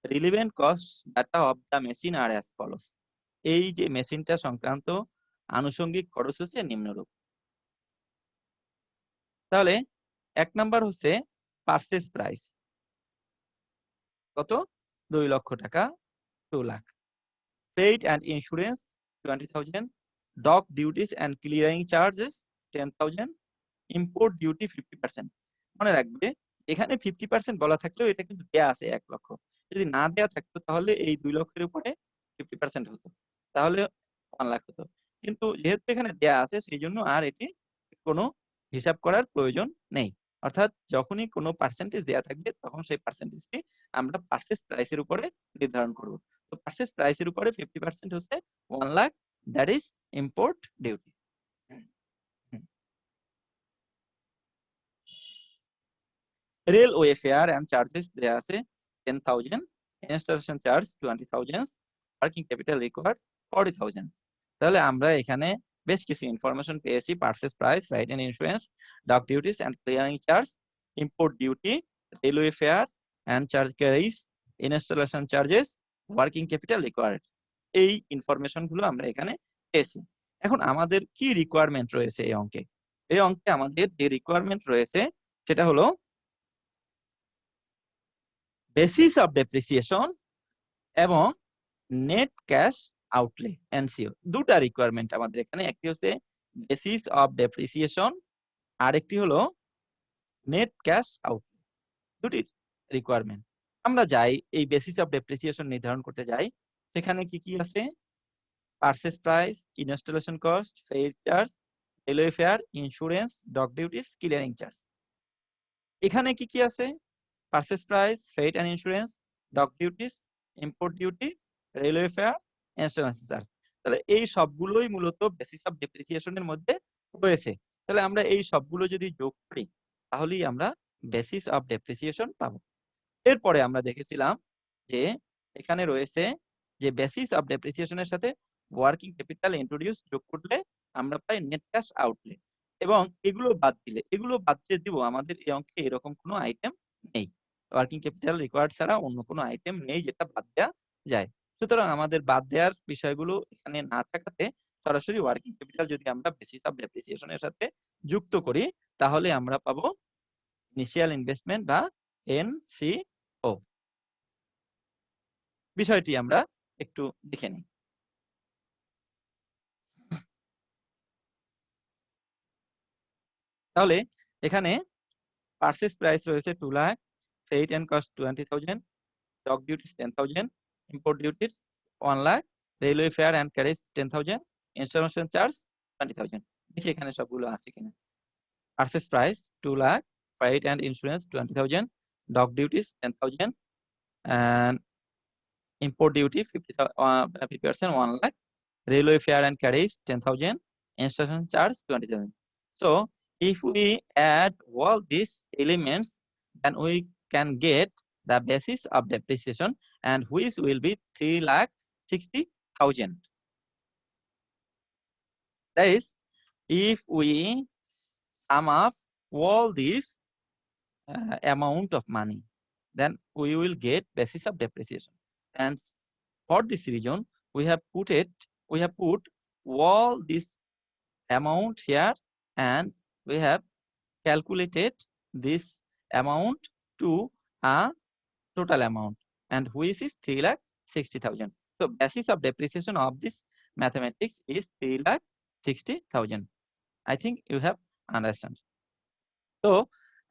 Relevant cost data of the machine are as follows. এই যে মেশিনটা সংক্রান্ত আনুষঙ্গিক খরচ হচ্ছে নিম্নরূপ। তাহলে ১ নাম্বার হচ্ছে পারচেজ প্রাইস। কত? 2 লক্ষ টাকা 2 lakh. Freight and insurance 20,000, dock duties and clearing charges 10,000, import duty 50%। মনে রাখবে এখানে 50% বলা থাকলেও এটা কিন্তু দেয়া আছে 1 লক্ষ। যদি না দেয়া থাকতো তাহলে এই 2 লক্ষের উপরে 50% হতো। তাহলে 1 লাখ হতো। কিন্তু যেহেতু এখানে দেয়া আছে সেইজন্য আর এটি কোনো হিসাব করার প্রয়োজন নেই। অর্থাৎ যখনই কোনো পার্সেন্টেজ দেয়া থাকবে তখন সেই পার্সেন্টেজটি আমরা পারচেজ প্রাইস এর উপরে নির্ধারণ করব। তো পারচেজ প্রাইস এর উপরে 50% হচ্ছে 1 lakh, that is import duty. Railway fare and charges দেয়া আছে 10,000, installation charge 20,000, working capital required 40,000। তাহলে আমরা এখানে বেশ কিছু ইনফরমেশন পেয়েছি: purchase price, freight and insurance, dock duties and clearing charge, import duty, railway fare and charge carriage, installation charges, working capital required. এই information গুলো আমরা এখানে পেয়েছি। এখন আমাদের কি রিকোয়ারমেন্ট রয়েছে এই অঙ্কে? এই অঙ্কে আমাদের যে রিকোয়ারমেন্ট রয়েছে সেটা হলো বেসিস অফ ডেপ্রিসিয়েশন এবং নেট ক্যাশ আউটলে, এনসিও। দুটা রিকোয়ারমেন্ট আমাদের এখানে। একটি হচ্ছে বেসিস অফ ডেপ্রিসিয়েশন, আর একটি হলো নেট ক্যাশ আউটলে। দুটি রিকোয়ারমেন্ট। আমরা যাই এই বেসিস অফ ডেপ্রিসিয়েশন নির্ধারণ করতে যাই। সেখানে কি কি আছে? Purchase price, installation cost, freight charge, railway fare, insurance, dock duties, clearing charge. এখানে কি কি আছে? Purchase price, freight and insurance, dock duties, import duty, railway fare, installation charge. তাহলে এই সবগুলোই মূলত বেসিস অফ ডেপ্রিসিয়েশনের মধ্যে রয়েছে। তাহলে আমরা এই সবগুলো যদি যোগ করি তাহলেই আমরা বেসিস অফ ডেপ্রিসিয়েশন পাবো। এরপরে আমরা দেখেছিলাম যে এখানে রয়েছে যে বেসিস অফ ডেপ্রিসিয়েশনের সাথে ওয়ার্কিং ক্যাপিটাল ইন্ট্রোডিউস যোগ করলে আমরা পাই নেট ক্যাশ আউটলে, এবং এগুলো বাদ দিয়ে দিব আমাদের এই অঙ্কে এরকম কোনো আইটেম নেই। ওয়ার্কিং ক্যাপিটাল রিকোয়ার্ড ছাড়া অন্য কোনো আইটেম নেই যেটা বাদ দেয়া যায়। সুতরাং আমাদের বাদ দেওয়ার বিষয়গুলো এখানে না থাকাতে সরাসরি ওয়ার্কিং ক্যাপিটাল যদি আমরা বেসিস অফ ডেপ্রিসিয়েশনের সাথে যুক্ত করি তাহলে আমরা পাবো ইনিশিয়াল ইনভেস্টমেন্ট বা এনসিও। বিষয়টি আমরা একটু দেখে নিই। তাহলে এখানে পারচেজ প্রাইস রয়েছে 2 lakh, freight and cost 20,000, dock duties 10,000, import duties 1 lakh, railway fare and carriage 10,000, installation charge 20,000। দেখি এখানে সবগুলো আছে কিনা। Purchase price 2 lakh, freight and insurance 20,000, dock duties 10,000, and import duty 50% 1 lakh, railway fare and carriage 10,000, installation charge 20,000. So if we add all these elements, then we can get the basis of depreciation, and which will be 3,60,000. That is, if we sum up all these amount of money, then we will get basis of depreciation. And for this reason, we have put all this amount here, and we have calculated this amount to a total amount, and which is 3,60,000. So basis of depreciation of this mathematics is 3,60,000. I think you have understand. তো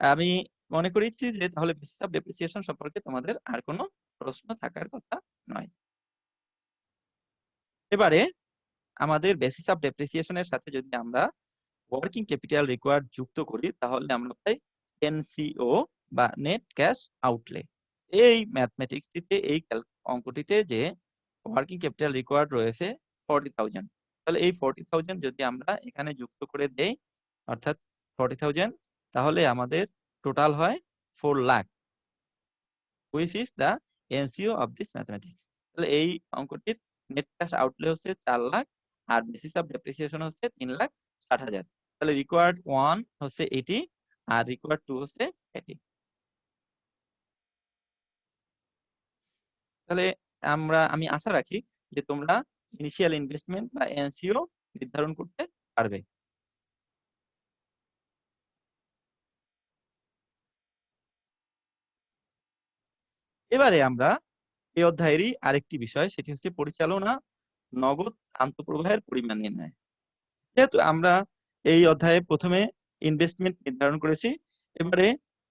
আমি মনে করেছি যে তাহলে basis of depreciation সম্পর্কে তোমাদের আর কোনো প্রশ্ন থাকার কথা নয়। এবারে আমাদের বেসিস অফ ডেপ্রিসিয়েশনের সাথে যদি আমরা ওয়ার্কিং ক্যাপিটাল রিকোয়ার্ড যুক্ত করি তাহলে আমরা পাই এনসিও বা নেট ক্যাশ আউটলে। এই ম্যাথমেটিক্সটিতে এই অঙ্কটিতে যে ওয়ার্কিং ক্যাপিটাল রিকোয়ার্ড রয়েছে 40,000, তাহলে এই 40,000 যদি আমরা এখানে যুক্ত করে দেই অর্থাৎ 40,000, তাহলে আমাদের টোটাল হয় 4 lakh, which is the NCO of this mathematics. তাহলে এই অঙ্কটির নেট ক্যাশ আউটলে হচ্ছে 4 লাখ আর বেসিস অফ ডেপ্রিসিয়েশন হচ্ছে 3,60,000। তাহলে রিকোয়ার্ড 1 হচ্ছে এটি আর রিকোয়ার্ড 2 হচ্ছে এটি। তাহলে আমি আশা রাখি যে তোমরা ইনিশিয়াল ইনভেস্টমেন্ট বা এনসিও নির্ধারণ করতে পারবে। এবারে আমরা এই অধ্যায়েরই আরেকটি বিষয়, সেটি হচ্ছে পরিচালনা নগদ আন্তঃপ্রবাহের পরিমাণ নির্ণয়। যেহেতু আমরা এই অধ্যায়ে প্রথমে ইনভেস্টমেন্ট নির্ধারণ করেছি, এবারে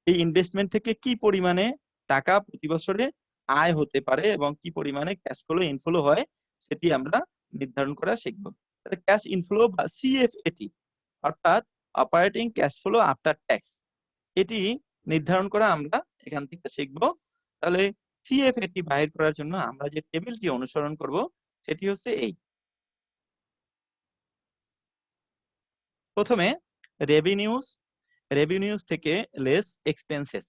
এই ইনভেস্টমেন্ট থেকে কি পরিমাণে টাকা প্রতি বছরে আয় হতে পারে এবং কি পরিমাণে ক্যাশ ফ্লো ইনফ্লো হয় সেটি আমরা নির্ধারণ করা শিখব। তাহলে ক্যাশ ইনফ্লো বা সিএফএটি অর্থাৎ operating cash flow after tax, এটি নির্ধারণ করা আমরা এখান থেকে শিখব। তাহলে সিএফএটি বাহির করার জন্য আমরা যে টেবিলটি অনুসরণ করব সেটি হচ্ছে এই। প্রথমে রেভিনিউস থেকে লেস এক্সপেন্সেস,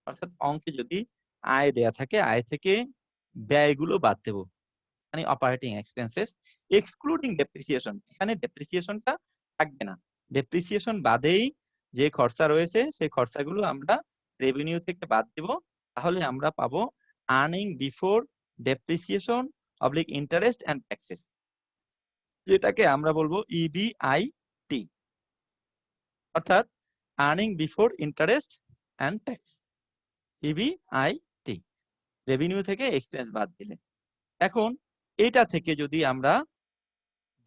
অর্থাৎ অঙ্কে যদি আয় দেয়া থাকে আয় থেকে ব্যয়গুলো বাদ দেব, মানে অপারেটিং এক্সপেন্সেস এক্সক্লুডিং ডেপ্রিসিয়েশন। এখানে ডেপ্রিসিয়েশনটা থাকবে না, ডেপ্রিসিয়েশন বাদেই যে খরচা রয়েছে সেই খরচাগুলো আমরা রেভিনিউ থেকে বাদ দেব। তাহলে আমরা পাবো আর্নিং বিফোর ডেপ্রিসিয়েশন অবলিক ইন্টারেস্ট এন্ড ট্যাক্সেস, যেটাকে আমরা বলবো ইবিআইটি, অর্থাৎ earning before interest and tax, EBIT, revenue থেকে এক্সপেন্স বাদ দিলে। এখন এটা থেকে যদি আমরা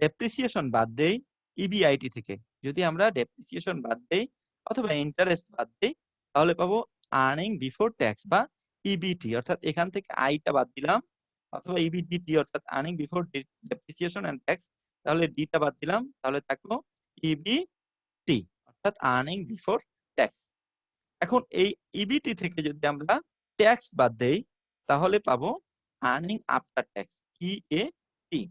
ডেপ্রিসিয়েশন বাদ দেই, ইবিআইটি থেকে যদি আমরা ডেপ্রিসিয়েশন বাদ দেই অথবা ইন্টারেস্ট বাদ দেই, তাহলে পাবো আর্নিং বিফোর ট্যাক্স বা ইবিটি, অর্থাৎ এখান থেকে আইটা বাদ দিলাম, অথবা ইবিডিটি অর্থাৎ earning before depreciation and tax, তাহলে ডিটা বাদ দিলাম, তাহলে থাকলো ইবিটি অর্থাৎ আর্নিং বিফোর ট্যাক্স। এখন এই ইবিটি থেকে যদি আমরা ট্যাক্স বাদ দেই তাহলে পাবো আর্নিং আফটার ট্যাক্স, ইএটি।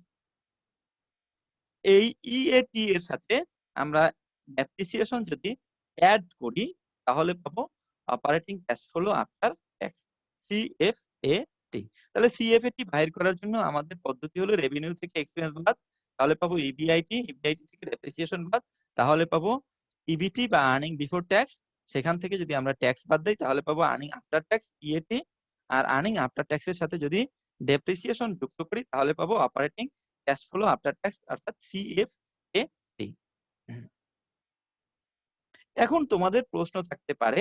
এই ইএটি এর সাথে আমরা ডেপ্রিসিয়েশন যদি অ্যাড করি তাহলে পাবো operating cash flow after tax, CFAT. তাহলে সিএফএটি বাইর করার জন্য আমাদের পদ্ধতি হলো রেভিনিউ থেকে এক্সপেন্স বাদ, তাহলে পাবো ইবিআইটি, ইবিআইটি থেকে ডেপ্রিসিয়েশন বাদ, তাহলে পাবো ইবিটি বা আর্নিং বিফোর ট্যাক্স, সেখান থেকে যদি আমরা ট্যাক্স বাদ দেই তাহলে পাবো আর্নিং আফটার ট্যাক্স, ইএটি। আর আর্নিং আফটার ট্যাক্সের সাথে যদি ডেপ্রিসিয়েশন যুক্ত করি তাহলে পাবো operating cash flow after tax অর্থাৎ সিএফএটি। এখন তোমাদের প্রশ্ন থাকতে পারে,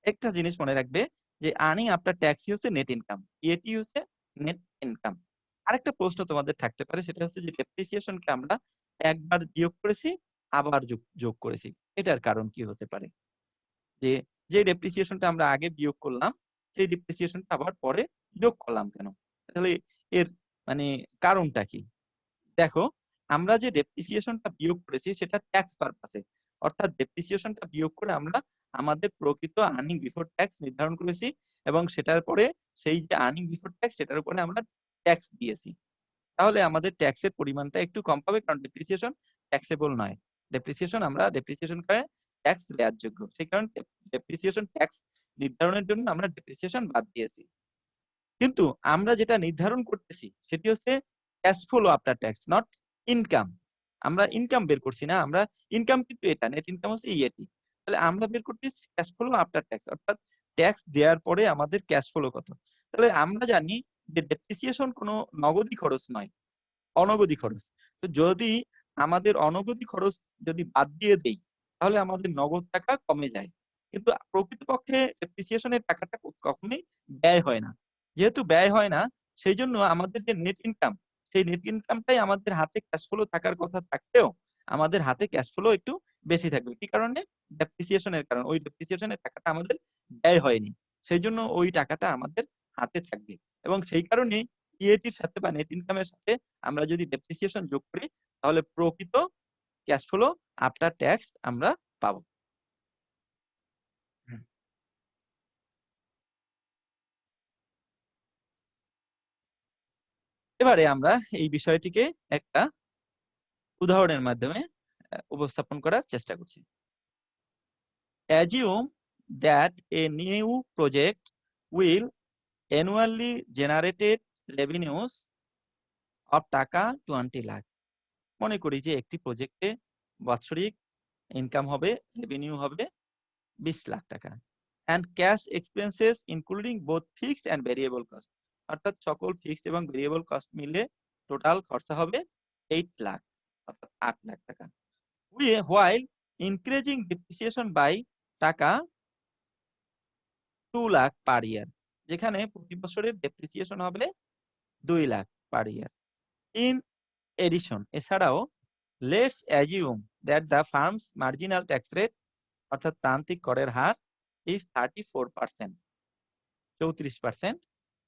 একটা জিনিস মনে রাখবে যে আর্নিং আফটার ট্যাক্সই হচ্ছে নেট ইনকাম, ইএটি হচ্ছে নেট ইনকাম। আরেকটা প্রশ্ন তোমাদের থাকতে পারে, সেটা হচ্ছে যে ডেপ্রিসিয়েশনকে আমরা একবার বিয়োগ করেছি আবার যোগ করেছি, এটার কারণ কি হতে পারে? যে যে ডেপ্রিসিয়েশনটা আমরা আগে বিয়োগ করলাম সেই ডেপ্রিসিয়েশনটা আবার পরে যোগ করলাম কেন? তাহলে এর মানে কারণটা কি? দেখো, আমরা যে ডেপ্রিসিয়েশনটা বিয়োগ করেছি সেটা ট্যাক্স পারপাসে, অর্থাৎ ডেপ্রিসিয়েশনটা বিয়োগ করে আমরা আমাদের প্রকৃত আর্নিং বিফোর ট্যাক্স নির্ধারণ করেছি এবং সেটার পরে সেই যে আর্নিং বিফোর ট্যাক্স সেটার উপরে আমরা ট্যাক্স দিয়েছি। তাহলে আমাদের ট্যাক্সের পরিমাণটা একটু কম পাবে, কারণ ডেপ্রিসিয়েশন ট্যাক্সেবল নয়। ডেপ্রিসিয়েশন আমরা ডেপ্রিসিয়েশন করে ট্যাক্স দেওয়ার যোগ্য, সেই কারণে ডেপ্রিসিয়েশন ট্যাক্স নির্ধারণের জন্য আমরা ডেপ্রিসিয়েশন বাদ দিয়েছি। কিন্তু আমরা যেটা নির্ধারণ করতেছি সেটি হচ্ছে cash flow after tax, not income. আমরা ইনকাম বের করছি না, আমরা ইনকাম কিন্তু এটা নেট ইনকাম হচ্ছে ইএটি। তাহলে আমরা বের করতেছি ক্যাশ ফ্লো আফটার ট্যাক্স, অর্থাৎ ট্যাক্স দেওয়ার পরে আমাদের ক্যাশ ফ্লো কত। তাহলে আমরা জানি যে ডেপ্রিসিয়েশন কোনো নগদী খরচ নয়, অনগদী খরচ। তো যদি আমাদের অনগদী খরচ যদি বাদ দিয়ে দেই তাহলে আমাদের নগদ টাকা কমে যায়, কিন্তু প্রকৃতপক্ষে ডেপ্রিসিয়েশনের টাকাটা কখনোই ব্যয় হয় না। যেহেতু ব্যয় হয় না সেই জন্য আমাদের যে নেট ইনকাম, সেই নেট ইনকামটাই আমাদের হাতে ক্যাশ ফ্লো থাকার কথা থাকতেও আমাদের হাতে ক্যাশ ফ্লো একটু বেশি থাকবে। কি কারণে? ডেপ্রিসিয়েশনের কারণে। ওই ডেপ্রিসিয়েশনের টাকাটা আমাদের ব্যয় হয়নি, সেই জন্য ওই টাকাটা আমাদের হাতে থাকবে। এবং সেই কারণেই ইএটির সাথে বা নেট ইনকামের সাথে আমরা যদি ডেপ্রিসিয়েশন যোগ করি তাহলে প্রকৃত ক্যাশ ফ্লো আফটার ট্যাক্স আমরা পাবো। হুম। এবারে আমরা এই বিষয়টিকে একটা উদাহরণের মাধ্যমে উপস্থাপন করার চেষ্টা করছি। Assume that a new project will annually generated revenues of টাকা 20 লাখ। মনে করি যে একটি প্রজেক্টে বাৎসরিক ইনকাম হবে, রেভিনিউ হবে 20 লাখ টাকা। and cash expenses including both fixed and variable cost, অর্থাৎ সকল ফিক্সড এবং ভেরিয়েবল কস্ট মিলে টোটাল খরচা হবে 8 লাখ অর্থাৎ 8 লাখ টাকা। while increasing depreciation by টাকা 2 লাখ পার ইয়ার। যেখানে প্রতি বছরের ডেপ্রিসিয়েশন হবে 2 lakh per year. In addition এছাড়াও let's assume that the firm's marginal tax rate অর্থাৎ প্রান্তিক করের হার ইজ 34%, 34%,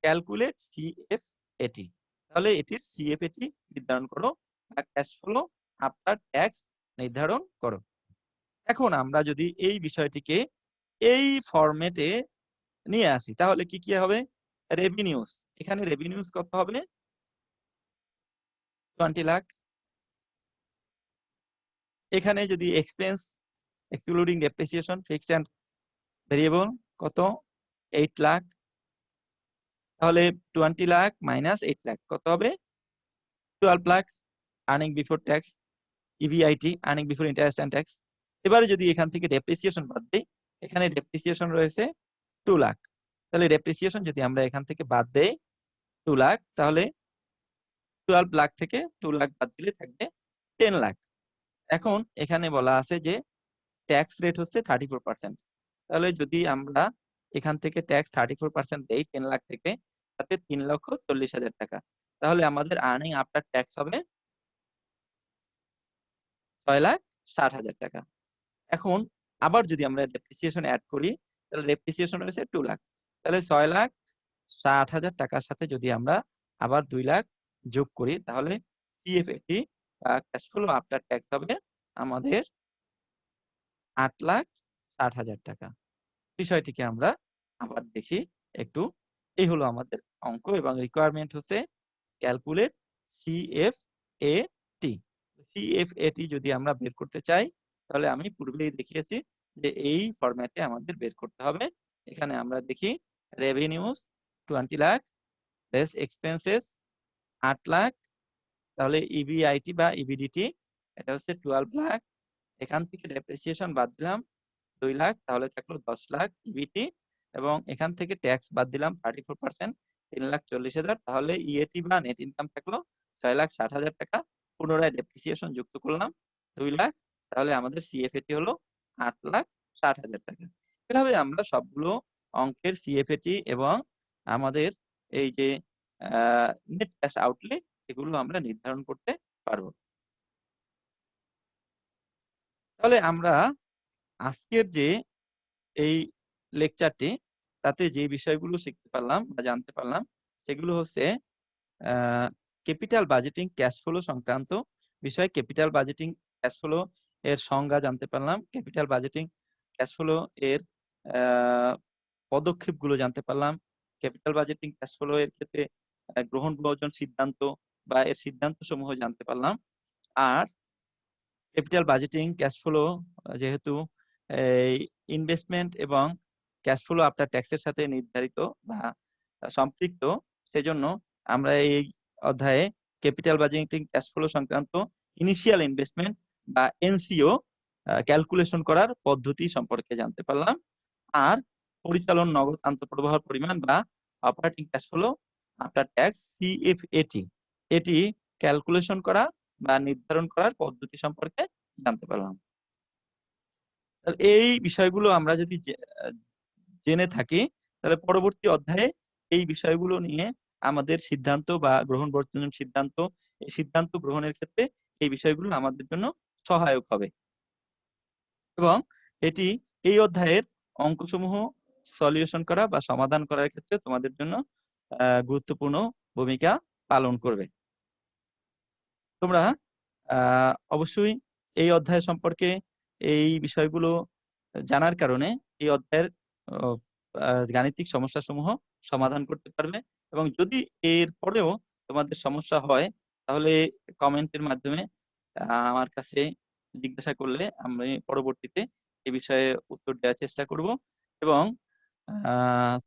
ক্যালকুলেট সিএফএটি। তাহলে এটির সিএফএটি নির্ধারণ করো বা ক্যাশ ফ্লো আফটার ট্যাক্স নির্ধারণ করো। এখন আমরা যদি এই বিষয়টিকে এই ফরম্যাটে নিয়ে আসি তাহলে কি কি হবে? রেভিনিউস, এখানে রেভিনিউস কত হবে? 20 লাখ। এখানে যদি expense excluding depreciation fixed and variable কত? 8 লাখ। তাহলে 20 লাখ মাইনাস 8 লাখ কত হবে? 12 lakh. Earning before tax, EBIT, earning before interest and tax. এবারে যদি এখান থেকে ডেপ্রিসিয়েশন বাদ দেই, এখানে ডেপ্রিসিয়েশন রয়েছে 2 লাখ। তাহলে ডেপ্রিসিয়েশন যদি আমরা এখান থেকে বাদ দেই 2 লাখ, তাহলে 12 লাখ থেকে 2 লাখ বাদ দিলে থাকবে 10 লাখ। এখন এখানে বলা আছে যে ট্যাক্স রেট হচ্ছে 34%। তাহলে যদি আমরা এখান থেকে ট্যাক্স 34% দেই 10 লাখ থেকে, তাতে 3,40,000 টাকা। তাহলে আমাদের আর্নিং আফটার ট্যাক্স হবে 6,60,000 টাকা। এখন আবার যদি আমরা ডেপ্রিসিয়েশন অ্যাড করি, তাহলে ডেপ্রিসিয়েশন রয়েছে 2 লাখ। তাহলে 6,60,000 টাকার সাথে যদি আমরা আবার 2 লাখ যোগ করি, তাহলে CFAT cash flow after tax হবে আমাদের 8,60,000 টাকা। বিষয়টিকে আমরা আবার দেখি একটু। এই হলো আমাদের অঙ্ক এবং রিকোয়ারমেন্ট হচ্ছে ক্যালকুলেট সিএফএটি। সিএফএটি যদি আমরা বের করতে চাই, তাহলে আমি পূর্বেই দেখিয়েছি যে এই ফরম্যাটে আমাদের বের করতে হবে। এখানে আমরা দেখি revenues 20 lakh less expenses 8 lakh, তাহলে ইবিআইটি বা ইবিডিটি এটা হচ্ছে 12 লাখ। এখান থেকে ডেপ্রিসিয়েশন বাদ দিলাম 2 লাখ, তাহলে থাকলো 10 লাখ ইবিটি, এবং এখান থেকে ট্যাক্স বাদ দিলাম 34%, 3,40,000, তাহলে ইএটি বা নেট ইনকাম থাকলো 6,60,000 টাকা। পুনরায় ডেপ্রিসিয়েশন যুক্ত করলাম 2 লাখ, তাহলে আমাদের সিএফএটি হলো 8,60,000 টাকা। এভাবে আমরা সবগুলো অঙ্কের সিএফএটি এবং আমাদের এই যে নেট ক্যাশ আউটলে এগুলো আমরা নির্ধারণ করতে পারবো। তাহলে আমরা আজকের যে এই লেকচারটি, তাতে যে বিষয়গুলো শিখতে পারলাম বা জানতে পারলাম সেগুলো হচ্ছে ক্যাপিটাল বাজেটিং ক্যাশ ফ্লো সংক্রান্ত বিষয়। ক্যাপিটাল বাজেটিং ক্যাশ ফ্লো এর সংজ্ঞা জানতে পারলাম। ক্যাপিটাল বাজেটিং ক্যাশ ফ্লো এর পদক্ষেপগুলো জানতে পারলাম। ক্যাপিটাল বাজেটিং ক্যাশ ফ্লো এর ক্ষেত্রে গ্রহণ প্রয়োজন সিদ্ধান্ত বা এর সিদ্ধান্ত সমূহ জানতে পারলাম। আর ক্যাপিটাল বাজেটিং ক্যাশ ফ্লো যেহেতু এই ইনভেস্টমেন্ট এবং ক্যাশ ফ্লো আফটার ট্যাক্সের সাথে নির্ধারিত বা সম্পৃক্ত, সেজন্য আমরা এই অধ্যায়ে ক্যাপিটাল বাজেটিং ক্যাশ ফ্লো সংক্রান্ত ইনিশিয়াল ইনভেস্টমেন্ট বা এনসিও ক্যালকুলেশন করার পদ্ধতি সম্পর্কে জানতে পারলাম। আর পরিচালন নগদ আন্তঃপ্রবাহ পরিমাণ বা operating cash flow after tax CFAT, এটি ক্যালকুলেশন করা বা নির্ধারণ করার পদ্ধতি সম্পর্কে জানতে পারলাম। এই বিষয়গুলো আমরা যদি জেনে থাকি, তাহলে পরবর্তী অধ্যায়ে এই বিষয়গুলো নিয়ে আমাদের সিদ্ধান্ত বা গ্রহণ বর্জন সিদ্ধান্ত, এই সিদ্ধান্ত গ্রহণের ক্ষেত্রে এই বিষয়গুলো আমাদের জন্য সহায়ক হবে এবং এটি এই অধ্যায়ের অঙ্কসমূহ সলিউশন করা বা সমাধান করার ক্ষেত্রে তোমাদের জন্য গুরুত্বপূর্ণ ভূমিকা পালন করবে। তোমরা অবশ্যই এই অধ্যায় সম্পর্কে এই বিষয়গুলো জানার কারণে এই অধ্যায়ের গাণিতিক সমস্যাসমূহ সমাধান করতে পারবে এবং যদি এর পরেও তোমাদের সমস্যা হয় তাহলে কমেন্টের মাধ্যমে আমার কাছে জিজ্ঞাসা করলে আমি পরবর্তীতে এই বিষয়ে উত্তর দেওয়ার চেষ্টা করব। এবং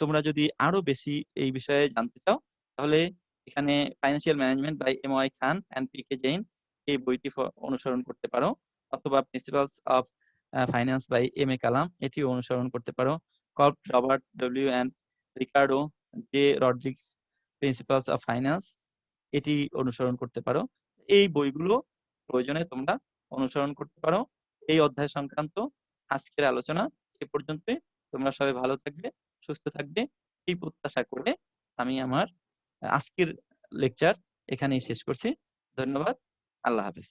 তোমরা যদি আরো বেশি এই বিষয়ে জানতে চাও তাহলে এখানে financial management by M Y Khan and P K Jain এই বইটি অনুসরণ করতে পারো, অথবা principles of finance by M A Kalam এটিও অনুসরণ করতে পারো। কল্প Robert W and Ricardo J Rodrigues principles of finance এটি অনুসরণ করতে পারো। এই বইগুলো প্রয়োজনে তোমরা অনুসরণ করতে পারো। এই অধ্যায় সংক্রান্ত আজকের আলোচনা এ পর্যন্তই। তোমরা সবাই ভালো থাকবে, সুস্থ থাকবে। সেই প্রত্যাশা করে আমি আমার আজকের লেকচার এখানেই শেষ করছি। ধন্যবাদ। আল্লাহ হাফেজ।